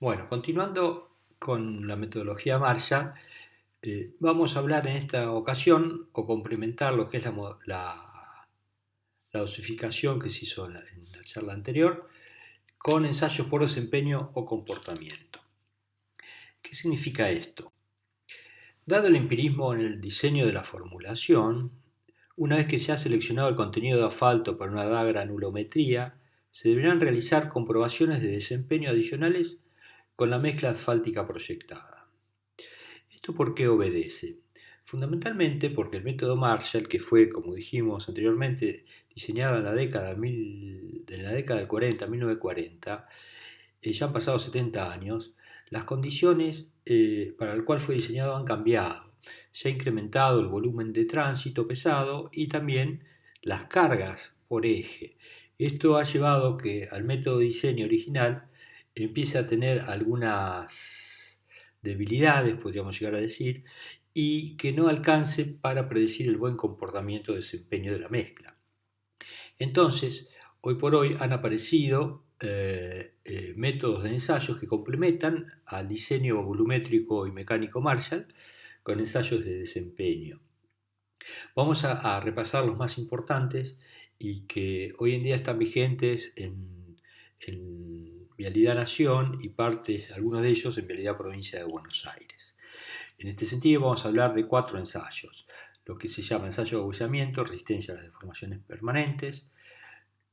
Bueno, continuando con la metodología Marshall, vamos a hablar en esta ocasión o complementar lo que es la dosificación que se hizo en la charla anterior con ensayos por desempeño o comportamiento. ¿Qué significa esto? Dado el empirismo en el diseño de la formulación, una vez que se ha seleccionado el contenido de asfalto para una dada granulometría, se deberán realizar comprobaciones de desempeño adicionales con la mezcla asfáltica proyectada. ¿Esto por qué obedece? Fundamentalmente porque el método Marshall, que fue, como dijimos anteriormente, diseñado en la década del 40, 1940, ya han pasado 70 años, las condiciones para el cual fue diseñado han cambiado. Se ha incrementado el volumen de tránsito pesado y también las cargas por eje. Esto ha llevado que al método de diseño original empiece a tener algunas debilidades, podríamos llegar a decir, y que no alcance para predecir el buen comportamiento de desempeño de la mezcla. Entonces, hoy por hoy han aparecido métodos de ensayos que complementan al diseño volumétrico y mecánico Marshall con ensayos de desempeño. Vamos a repasar los más importantes y que hoy en día están vigentes en Vialidad Nación y partes, algunos de ellos en Vialidad Provincia de Buenos Aires. En este sentido vamos a hablar de 4 ensayos, lo que se llama ensayo de agüellamiento, resistencia a las deformaciones permanentes,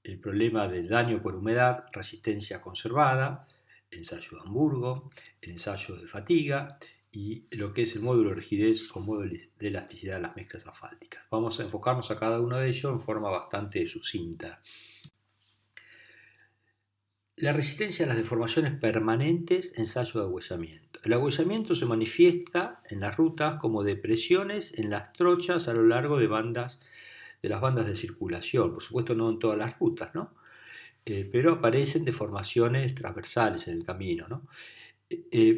el problema del daño por humedad, resistencia conservada, el ensayo de Hamburgo, el ensayo de fatiga y lo que es el módulo de rigidez o módulo de elasticidad de las mezclas asfálticas. Vamos a enfocarnos a cada uno de ellos en forma bastante sucinta. La resistencia a las deformaciones permanentes, ensayo de agüellamiento. El agüellamiento se manifiesta en las rutas como depresiones en las trochas a lo largo de las bandas de circulación. Por supuesto no en todas las rutas, ¿no? Pero aparecen deformaciones transversales en el camino, ¿no?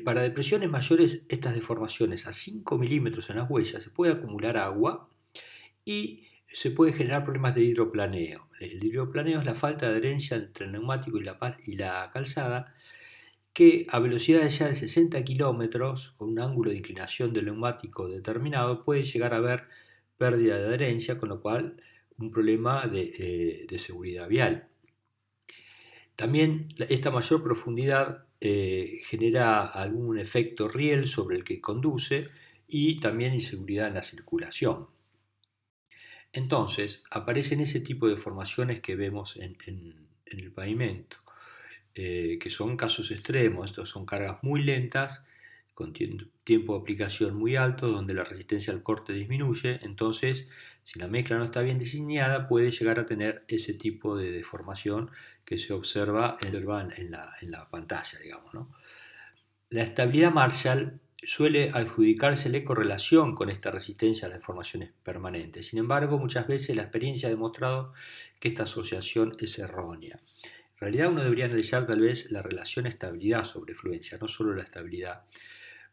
Para depresiones mayores, estas deformaciones a 5 milímetros en las huellas se puede acumular agua y se puede generar problemas de hidroplaneo. El hidroplaneo es la falta de adherencia entre el neumático y la calzada, que a velocidades ya de 60 kilómetros, con un ángulo de inclinación del neumático determinado, puede llegar a haber pérdida de adherencia, con lo cual un problema de seguridad vial. También esta mayor profundidad genera algún efecto riel sobre el que conduce y también inseguridad en la circulación. Entonces, aparecen ese tipo de formaciones que vemos en el pavimento, que son casos extremos. Estos son cargas muy lentas, con tiempo de aplicación muy alto, donde la resistencia al corte disminuye. Entonces, si la mezcla no está bien diseñada, puede llegar a tener ese tipo de deformación que se observa en la pantalla, digamos, ¿no? La estabilidad Marshall suele adjudicársele correlación con esta resistencia a las deformaciones permanentes. Sin embargo, muchas veces la experiencia ha demostrado que esta asociación es errónea. En realidad uno debería analizar tal vez la relación estabilidad sobre fluencia, no solo la estabilidad,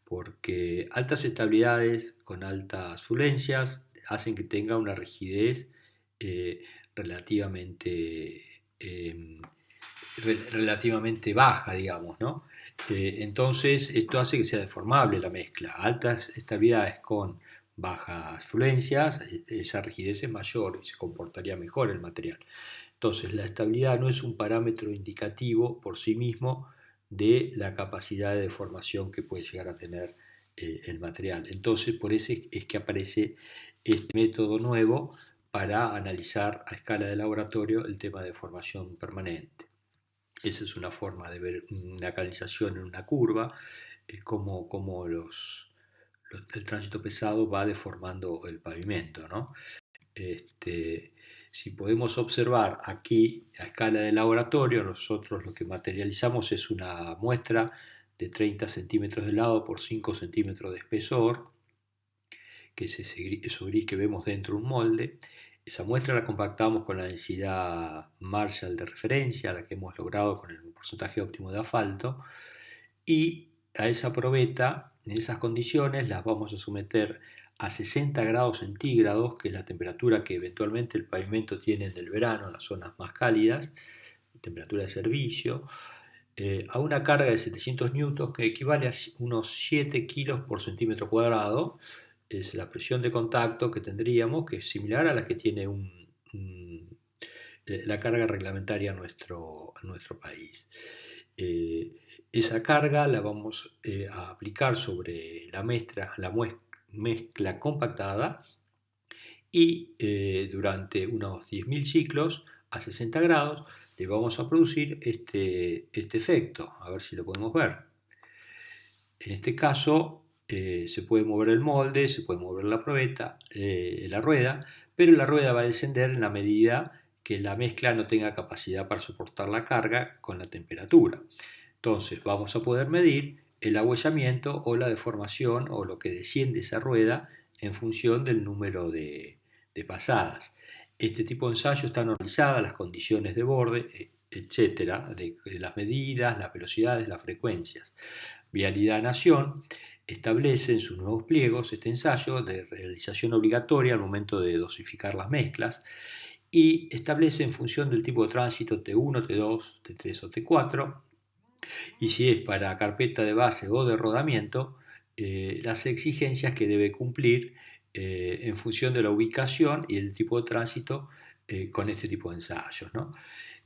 porque altas estabilidades con altas fluencias hacen que tenga una rigidez eh, relativamente, eh, relativamente baja, digamos, ¿no? Entonces esto hace que sea deformable la mezcla. Altas estabilidades con bajas fluencias, esa rigidez es mayor y se comportaría mejor el material. Entonces la estabilidad no es un parámetro indicativo por sí mismo de la capacidad de deformación que puede llegar a tener el material. Entonces por eso es que aparece este método nuevo para analizar a escala de laboratorio el tema de deformación permanente. Esa es una forma de ver una canalización en una curva, cómo el tránsito pesado va deformando el pavimento, ¿no? Si podemos observar aquí a escala de laboratorio, nosotros lo que materializamos es una muestra de 30 centímetros de lado por 5 centímetros de espesor, que es eso gris que vemos dentro de un molde. Esa muestra la compactamos con la densidad Marshall de referencia, la que hemos logrado con el porcentaje óptimo de asfalto, y a esa probeta, en esas condiciones, las vamos a someter a 60 grados centígrados, que es la temperatura que eventualmente el pavimento tiene en el verano, en las zonas más cálidas, temperatura de servicio. a una carga de 700 newtons que equivale a unos 7 kilos por centímetro cuadrado. Es la presión de contacto que tendríamos, que es similar a la que tiene la carga reglamentaria en nuestro país. Esa carga la vamos a aplicar sobre la mezcla compactada y durante unos 10.000 ciclos a 60 grados le vamos a producir este efecto. A ver si lo podemos ver. En este caso se puede mover el molde, se puede mover la rueda, pero la rueda va a descender en la medida que la mezcla no tenga capacidad para soportar la carga con la temperatura. Entonces vamos a poder medir el agüellamiento o la deformación o lo que desciende esa rueda en función del número de pasadas. Este tipo de ensayo está normalizada, las condiciones de borde, etcétera, de las medidas, las velocidades, las frecuencias. Vialidad Nación establece en sus nuevos pliegos este ensayo de realización obligatoria al momento de dosificar las mezclas y establece en función del tipo de tránsito T1, T2, T3 o T4 y si es para carpeta de base o de rodamiento, las exigencias que debe cumplir en función de la ubicación y el tipo de tránsito con este tipo de ensayos, ¿no?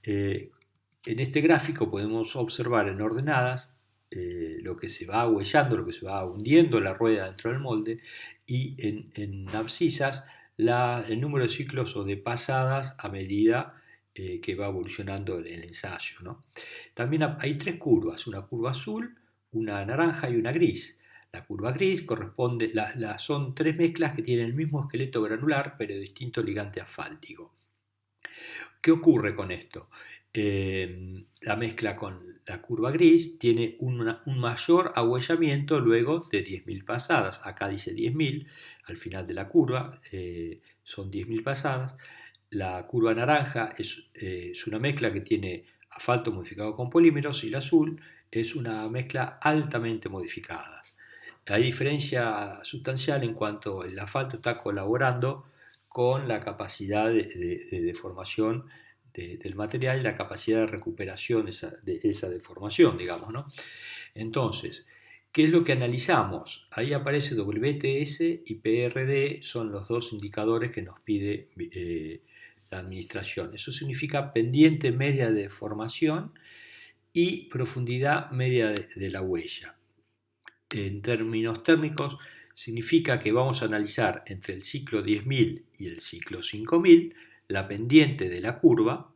En este gráfico podemos observar en ordenadas lo que se va agüellando, lo que se va hundiendo la rueda dentro del molde y en abscisas el número de ciclos o de pasadas a medida que va evolucionando el ensayo, ¿no? También hay tres curvas, una curva azul, una naranja y una gris. La curva gris corresponde, son tres mezclas que tienen el mismo esqueleto granular pero distinto ligante asfáltico. ¿Qué ocurre con esto? La mezcla con la curva gris tiene un mayor agüellamiento luego de 10.000 pasadas. Acá dice 10.000, al final de la curva son 10.000 pasadas. La curva naranja es una mezcla que tiene asfalto modificado con polímeros y la azul es una mezcla altamente modificada. Hay diferencia sustancial en cuanto el asfalto está colaborando con la capacidad de deformación del material y la capacidad de recuperación de esa deformación, digamos, ¿no? Entonces, ¿qué es lo que analizamos? Ahí aparece WTS y PRD, son los dos indicadores que nos pide la administración. Eso significa pendiente media de deformación y profundidad media de la huella. En términos térmicos, significa que vamos a analizar entre el ciclo 10.000 y el ciclo 5.000 la pendiente de la curva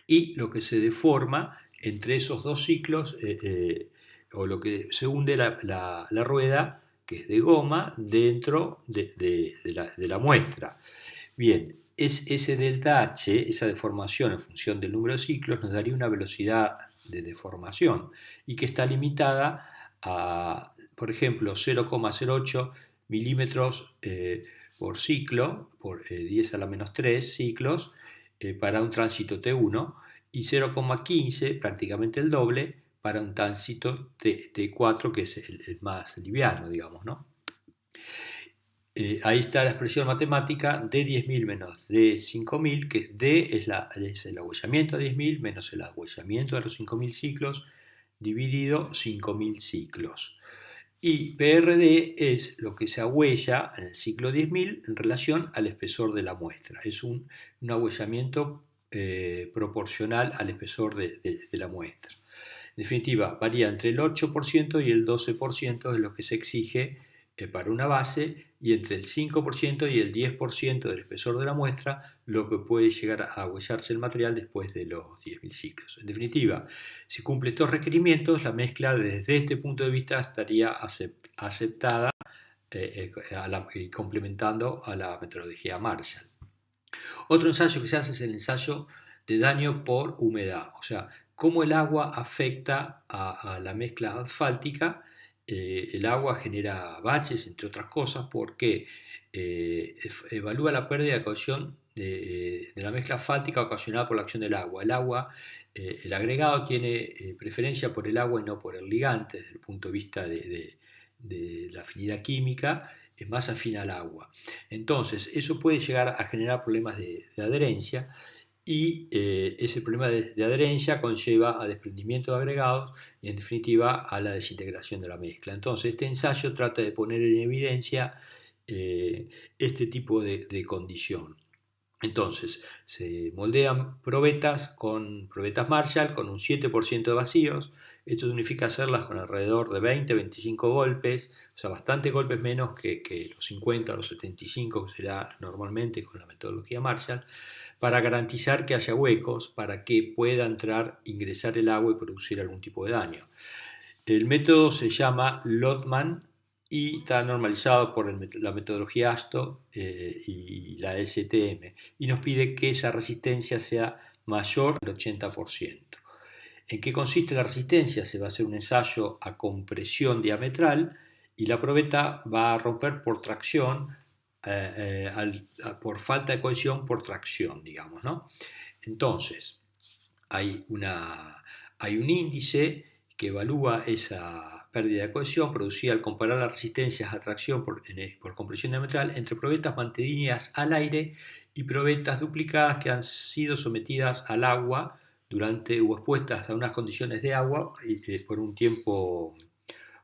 y lo que se deforma entre esos dos ciclos o lo que se hunde la rueda, que es de goma, dentro de la muestra. Bien, ese delta H, esa deformación en función del número de ciclos, nos daría una velocidad de deformación y que está limitada a, por ejemplo, 0,08 milímetros por ciclo, por 10 a la menos 3 ciclos, para un tránsito T1 y 0,15, prácticamente el doble, para un tránsito T4, que es el más liviano, digamos, ¿no? Ahí está la expresión matemática de 10.000 menos de 5.000, que D es el agüellamiento de 10.000 menos el agüellamiento de los 5.000 ciclos dividido 5.000 ciclos. Y PRD es lo que se agüella en el ciclo 10.000 en relación al espesor de la muestra. Es un agüellamiento proporcional al espesor de la muestra. En definitiva, varía entre el 8% y el 12% de lo que se exige para una base y entre el 5% y el 10% del espesor de la muestra lo que puede llegar a agüellarse el material después de los 10.000 ciclos. En definitiva, si cumple estos requerimientos, la mezcla desde este punto de vista estaría aceptada y complementando a la metodología Marshall. Otro ensayo que se hace es el ensayo de daño por humedad, o sea, cómo el agua afecta a la mezcla asfáltica. El agua genera baches, entre otras cosas, porque evalúa la pérdida de cohesión de la mezcla asfáltica ocasionada por la acción del agua. El agregado tiene preferencia por el agua y no por el ligante, desde el punto de vista de la afinidad química, es más afín al agua. Entonces, eso puede llegar a generar problemas de adherencia y ese problema de adherencia conlleva a desprendimiento de agregados y en definitiva a la desintegración de la mezcla. Entonces este ensayo trata de poner en evidencia este tipo de condición. Entonces se moldean probetas Marshall con un 7% de vacíos. Esto significa hacerlas con alrededor de 20-25 golpes, o sea, bastante golpes menos que los 50 o los 75 que será normalmente con la metodología Marshall, para garantizar que haya huecos para que pueda ingresar el agua y producir algún tipo de daño. El método se llama Lotman y está normalizado por la metodología ASTO y la STM, y nos pide que esa resistencia sea mayor al 80%. ¿En qué consiste la resistencia? Se va a hacer un ensayo a compresión diametral y la probeta va a romper por tracción, por falta de cohesión por tracción, digamos, ¿no? Entonces, hay un índice que evalúa esa pérdida de cohesión producida al comparar las resistencias a tracción por compresión diametral entre probetas mantenidas al aire y probetas duplicadas que han sido sometidas al agua o expuestas a unas condiciones de agua por un tiempo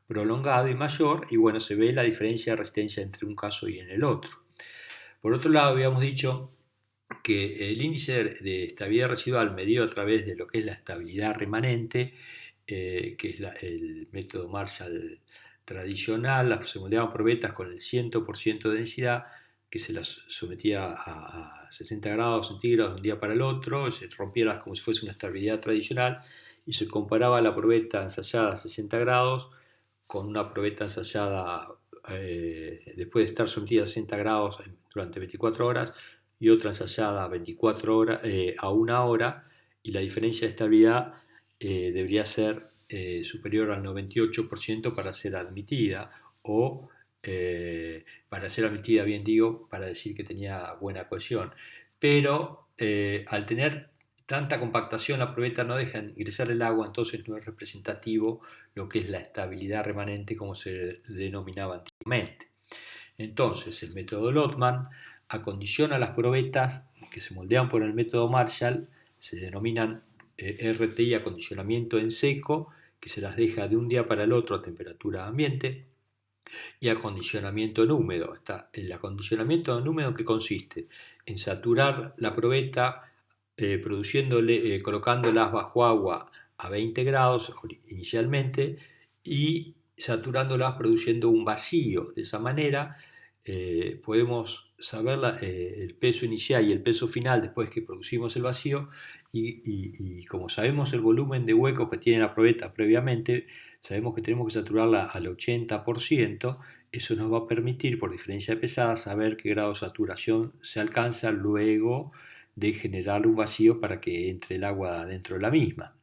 prolongado y mayor, y bueno, se ve la diferencia de resistencia entre un caso y en el otro. Por otro lado, habíamos dicho que el índice de estabilidad residual medido a través de lo que es la estabilidad remanente, que es el método Marshall tradicional, se moldeaban probetas con el 100% de densidad, que se las sometía a 60 grados centígrados de un día para el otro, se rompía como si fuese una estabilidad tradicional, y se comparaba la probeta ensayada a 60 grados con una probeta ensayada después de estar sometida a 60 grados durante 24 horas, y otra ensayada a 24 horas, a 1 hora, y la diferencia de estabilidad debería ser superior al 98% para ser admitida, o para ser admitida, bien digo, para decir que tenía buena cohesión. Pero al tener tanta compactación, la probeta no deja ingresar el agua, entonces no es representativo lo que es la estabilidad remanente como se denominaba antiguamente. Entonces el método Lotman acondiciona las probetas que se moldean por el método Marshall, se denominan RTI, acondicionamiento en seco, que se las deja de un día para el otro a temperatura ambiente, y acondicionamiento en húmedo. El acondicionamiento en húmedo, ¿qué consiste? En saturar la probeta colocándolas bajo agua a 20 grados inicialmente y saturándolas produciendo un vacío. De esa manera podemos saber el peso inicial y el peso final después que producimos el vacío, y como sabemos el volumen de huecos que tiene la probeta previamente, sabemos que tenemos que saturarla al 80%. Eso nos va a permitir, por diferencia de pesada, saber qué grado de saturación se alcanza luego de generar un vacío para que entre el agua dentro de la misma.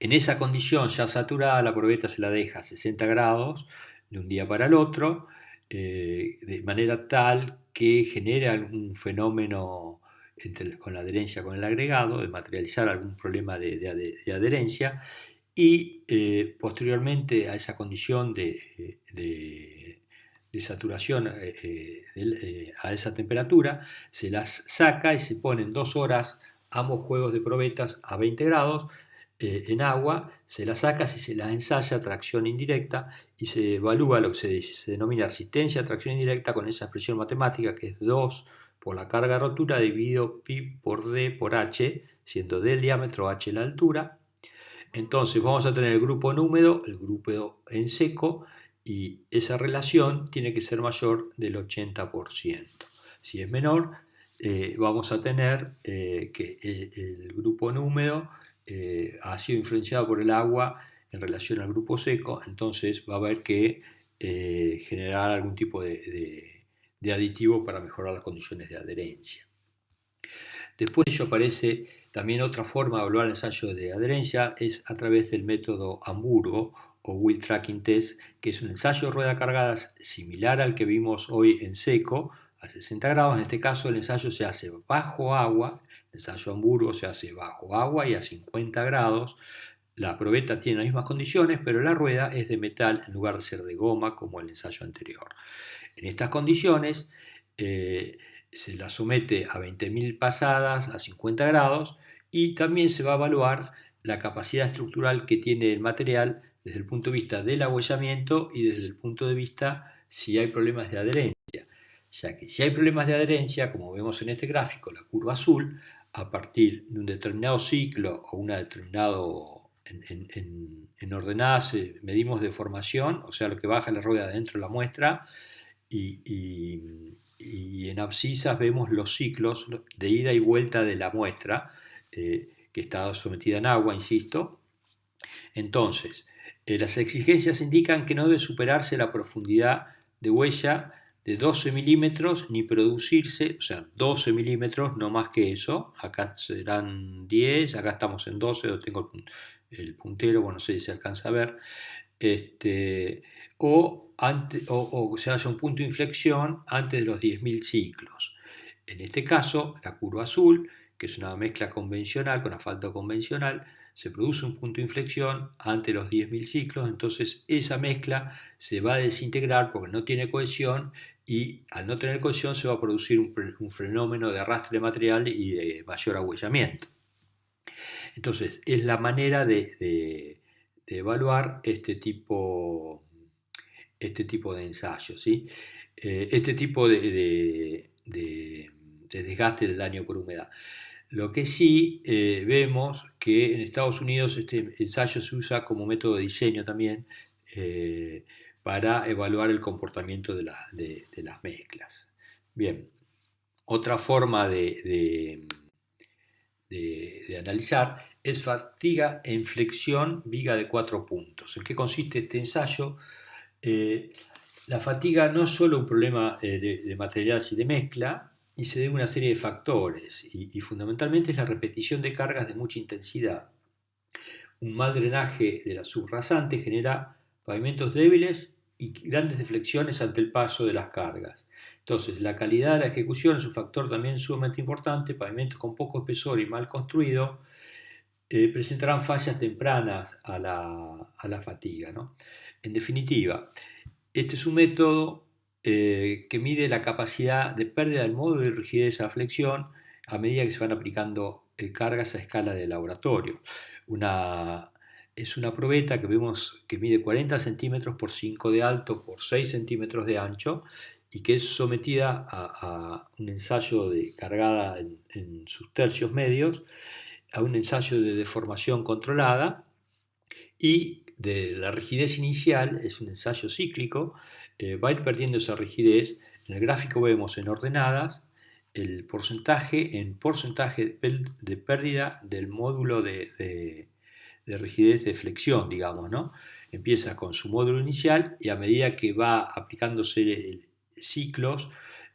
En esa condición ya saturada, la probeta se la deja a 60 grados de un día para el otro, de manera tal que genere algún fenómeno con la adherencia con el agregado, de materializar algún problema de adherencia, y posteriormente a esa condición de saturación a esa temperatura, se las saca y se ponen 2 horas ambos juegos de probetas a 20 grados en agua, se las saca, si se las ensaya a tracción indirecta, y se evalúa lo que se denomina resistencia a tracción indirecta con esa expresión matemática que es 2 por la carga de rotura dividido pi por d por h, siendo d el diámetro, h la altura. Entonces vamos a tener el grupo en húmedo, el grupo en seco, y esa relación tiene que ser mayor del 80%. Si es menor, vamos a tener que el grupo en húmedo ha sido influenciado por el agua en relación al grupo seco, entonces va a haber que generar algún tipo de aditivo para mejorar las condiciones de adherencia. Después de ello aparece también otra forma de evaluar el ensayo de adherencia, es a través del método Hamburgo o Wheel Tracking Test, que es un ensayo de rueda cargadas similar al que vimos hoy en seco, a 60 grados. En este caso el ensayo se hace bajo agua, el ensayo Hamburgo se hace bajo agua y a 50 grados. La probeta tiene las mismas condiciones, pero la rueda es de metal en lugar de ser de goma como el ensayo anterior. En estas condiciones se la somete a 20.000 pasadas a 50 grados y también se va a evaluar la capacidad estructural que tiene el material desde el punto de vista del agüellamiento y desde el punto de vista si hay problemas de adherencia, ya que si hay problemas de adherencia, como vemos en este gráfico, la curva azul, a partir de un determinado ciclo o una determinado en ordenadas medimos deformación, o sea lo que baja la rueda dentro de la muestra, y en abscisas vemos los ciclos de ida y vuelta de la muestra, que está sometida en agua, insisto. Entonces, las exigencias indican que no debe superarse la profundidad de huella de 12 milímetros ni producirse, o sea, 12 milímetros, no más que eso. Acá serán 10, acá estamos en 12, yo tengo el puntero, bueno, no sé si se alcanza a ver. O se haya un punto de inflexión antes de los 10.000 ciclos. En este caso, la curva azul, que es una mezcla convencional con asfalto convencional, se produce un punto de inflexión ante los 10.000 ciclos, entonces esa mezcla se va a desintegrar porque no tiene cohesión y al no tener cohesión se va a producir un fenómeno de arrastre de material y de mayor agüellamiento. Entonces es la manera de evaluar este tipo de ensayos, ¿sí? Este tipo de desgaste del daño por humedad. Lo que sí vemos que en Estados Unidos este ensayo se usa como método de diseño también, para evaluar el comportamiento de las mezclas. Bien, otra forma de analizar es fatiga en flexión viga de 4 puntos. ¿En qué consiste este ensayo? La fatiga no es solo un problema de materiales y de mezcla, y se debe a una serie de factores, y fundamentalmente es la repetición de cargas de mucha intensidad. Un mal drenaje de la subrasante genera pavimentos débiles y grandes deflexiones ante el paso de las cargas. Entonces, la calidad de la ejecución es un factor también sumamente importante. Pavimentos con poco espesor y mal construidos presentarán fallas tempranas a la fatiga, ¿no? En definitiva, este es un método que mide la capacidad de pérdida del módulo de rigidez a flexión a medida que se van aplicando cargas a escala de laboratorio. Es una probeta que vemos que mide 40 centímetros por 5 de alto por 6 centímetros de ancho y que es sometida a un ensayo de cargada en sus tercios medios, a un ensayo de deformación controlada y de la rigidez inicial, es un ensayo cíclico, va a ir perdiendo esa rigidez. En el gráfico vemos en ordenadas el porcentaje de pérdida del módulo de rigidez de flexión, digamos, ¿no? Empieza con su módulo inicial y a medida que va aplicándose ciclos,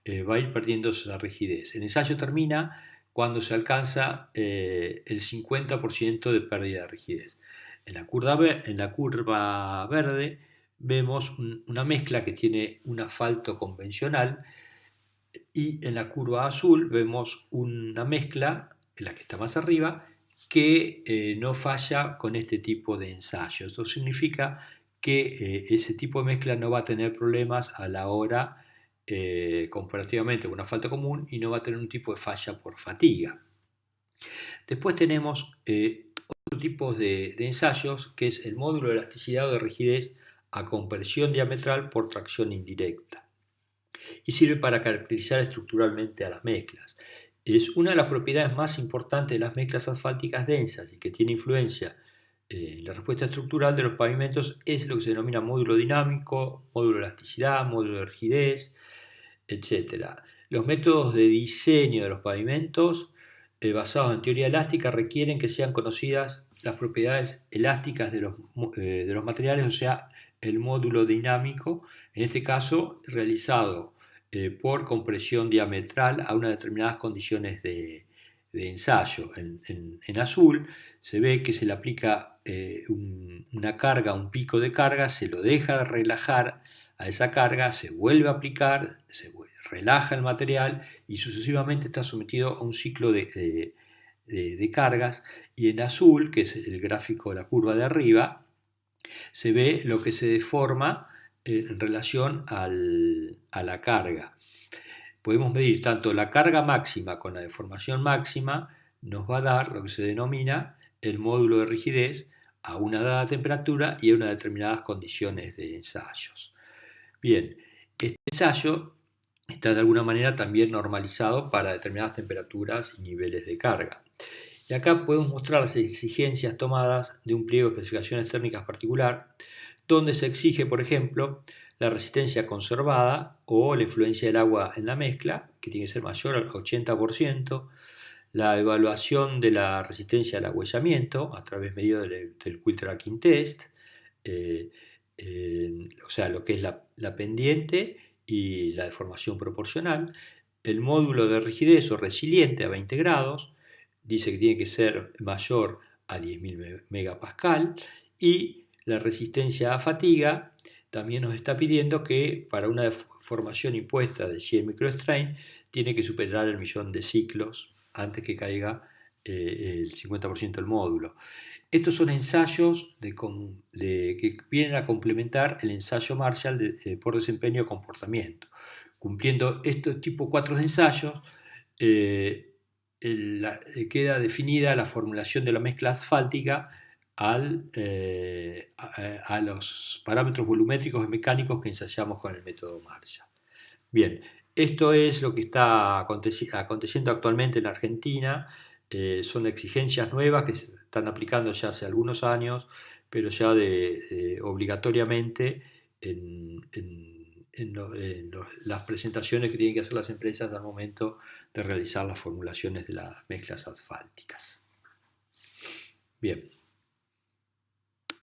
va a ir perdiendo esa rigidez. El ensayo termina cuando se alcanza el 50% de pérdida de rigidez. En la curva verde vemos una mezcla que tiene un asfalto convencional, y en la curva azul vemos una mezcla, en la que está más arriba, que no falla con este tipo de ensayos. Esto significa que ese tipo de mezcla no va a tener problemas a la hora, comparativamente con un asfalto común, y no va a tener un tipo de falla por fatiga. Después tenemos otro tipo de ensayos, que es el módulo de elasticidad o de rigidez a compresión diametral por tracción indirecta, y sirve para caracterizar estructuralmente a las mezclas. Es una de las propiedades más importantes de las mezclas asfálticas densas y que tiene influencia en la respuesta estructural de los pavimentos. Es lo que se denomina módulo dinámico, módulo de elasticidad, módulo de rigidez, etc. Los métodos de diseño de los pavimentos basados en teoría elástica requieren que sean conocidas las propiedades elásticas de los materiales, o sea, el módulo dinámico, en este caso realizado por compresión diametral a unas determinadas condiciones de ensayo. En azul se ve que se le aplica una carga, un pico de carga, se lo deja relajar a esa carga, se vuelve a aplicar, relaja el material y sucesivamente está sometido a un ciclo de cargas. Y en azul, que es el gráfico de la curva de arriba, se ve lo que se deforma en relación a la carga. podemos medir tanto la carga máxima con la deformación máxima, nos va a dar lo que se denomina el módulo de rigidez a una dada temperatura y a unas determinadas condiciones de ensayos. Bien, este ensayo está de alguna manera también normalizado para determinadas temperaturas y niveles de carga. Y acá podemos mostrar las exigencias tomadas de un pliego de especificaciones térmicas particular, donde se exige, por ejemplo, la resistencia conservada o la influencia del agua en la mezcla, que tiene que ser mayor al 80%, la evaluación de la resistencia al agüellamiento a través medio del Quick Tracking Test, eh, o sea, lo que es la pendiente y la deformación proporcional, el módulo de rigidez o resiliente a 20 grados, dice que tiene que ser mayor a 10.000 megapascal, y la resistencia a fatiga también nos está pidiendo que para una deformación impuesta de 100 microstrain tiene que superar el 1.000.000 de ciclos antes que caiga el 50% del módulo. Estos son ensayos que vienen a complementar el ensayo Marshall por desempeño y comportamiento. Cumpliendo estos tipo 4 de ensayos, queda definida la formulación de la mezcla asfáltica a los parámetros volumétricos y mecánicos que ensayamos con el método Marshall. Bien, esto es lo que está aconteciendo actualmente en Argentina. Son exigencias nuevas que se están aplicando ya hace algunos años, pero ya obligatoriamente las presentaciones que tienen que hacer las empresas al momento de realizar las formulaciones de las mezclas asfálticas. Bien.